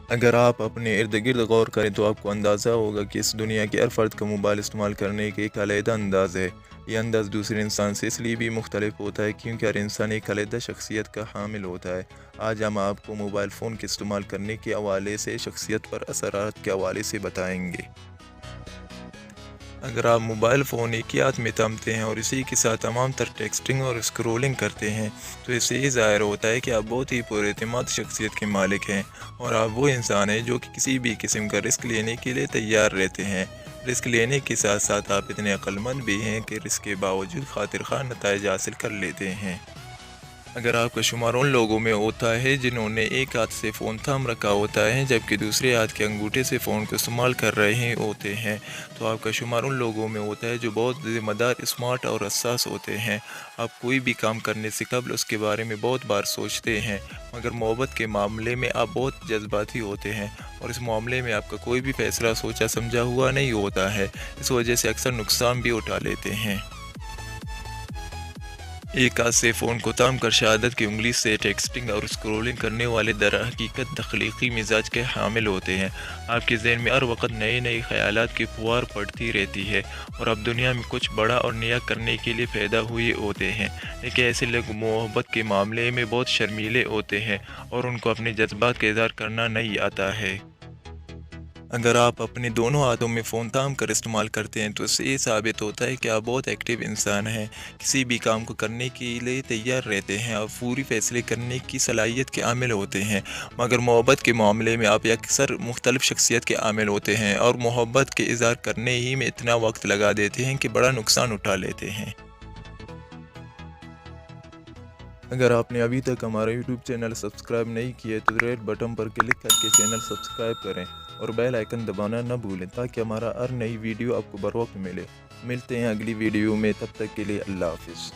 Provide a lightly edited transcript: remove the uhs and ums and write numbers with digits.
اگر آپ اپنے ارد گرد غور کریں تو آپ کو اندازہ ہوگا کہ اس دنیا کے ہر فرد کا موبائل استعمال کرنے کا ایک علیحدہ انداز ہے۔ یہ انداز دوسرے انسان سے اس لیے بھی مختلف ہوتا ہے کیونکہ ہر انسان ایک علیحدہ شخصیت کا حامل ہوتا ہے۔ آج ہم آپ کو موبائل فون کے استعمال کرنے کے حوالے سے شخصیت پر اثرات کے حوالے سے بتائیں گے۔ اگر آپ موبائل فون ایک ہی ہاتھ میں تھامتے ہیں اور اسی کے ساتھ تمام تر ٹیکسٹنگ اور اسکرولنگ کرتے ہیں تو اس سے یہ ظاہر ہوتا ہے کہ آپ بہت ہی پر اعتماد شخصیت کے مالک ہیں، اور آپ وہ انسان ہیں جو کہ کسی بھی قسم کا رسک لینے کے لیے تیار رہتے ہیں۔ رسک لینے کے ساتھ ساتھ آپ اتنے عقل مند بھی ہیں کہ رسک کے باوجود خاطر خواہ نتائج حاصل کر لیتے ہیں۔ اگر آپ کا شمار ان لوگوں میں ہوتا ہے جنہوں نے ایک ہاتھ سے فون تھام رکھا ہوتا ہے جبکہ دوسرے ہاتھ کے انگوٹھے سے فون کو استعمال کر رہے ہوتے ہیں، تو آپ کا شمار ان لوگوں میں ہوتا ہے جو بہت ذمہ دار، اسمارٹ اور حساس ہوتے ہیں۔ آپ کوئی بھی کام کرنے سے قبل اس کے بارے میں بہت بار سوچتے ہیں، مگر محبت کے معاملے میں آپ بہت جذباتی ہوتے ہیں، اور اس معاملے میں آپ کا کوئی بھی فیصلہ سوچا سمجھا ہوا نہیں ہوتا ہے۔ اس وجہ سے اکثر نقصان بھی اٹھا لیتے ہیں۔ ایک ہاتھ سے فون کو تھام کر شہادت کی انگلی سے ٹیکسٹنگ اور اسکرولنگ کرنے والے در حقیقت تخلیقی مزاج کے حامل ہوتے ہیں۔ آپ کے ذہن میں ہر وقت نئے نئے خیالات کی فوار پڑتی رہتی ہے، اور آپ دنیا میں کچھ بڑا اور نیا کرنے کے لیے پیدا ہوئے ہوتے ہیں۔ لیکن ایسے لوگ محبت کے معاملے میں بہت شرمیلے ہوتے ہیں اور ان کو اپنے جذبات کا اظہار کرنا نہیں آتا ہے۔ اگر آپ اپنے دونوں ہاتھوں میں فون تھام کر استعمال کرتے ہیں تو اس سے یہ ثابت ہوتا ہے کہ آپ بہت ایکٹیو انسان ہیں، کسی بھی کام کو کرنے کے لیے تیار رہتے ہیں اور پوری فیصلے کرنے کی صلاحیت کے عامل ہوتے ہیں، مگر محبت کے معاملے میں آپ اکثر مختلف شخصیت کے عامل ہوتے ہیں اور محبت کے اظہار کرنے ہی میں اتنا وقت لگا دیتے ہیں کہ بڑا نقصان اٹھا لیتے ہیں۔ اگر آپ نے ابھی تک ہمارا یوٹیوب چینل سبسکرائب نہیں کیا تو ریڈ بٹن پر کلک کر کے چینل سبسکرائب کریں اور بیل آئیکن دبانا نہ بھولیں تاکہ ہمارا ہر نئی ویڈیو آپ کو بروقت ملے۔ ملتے ہیں اگلی ویڈیو میں، تب تک کے لیے اللہ حافظ۔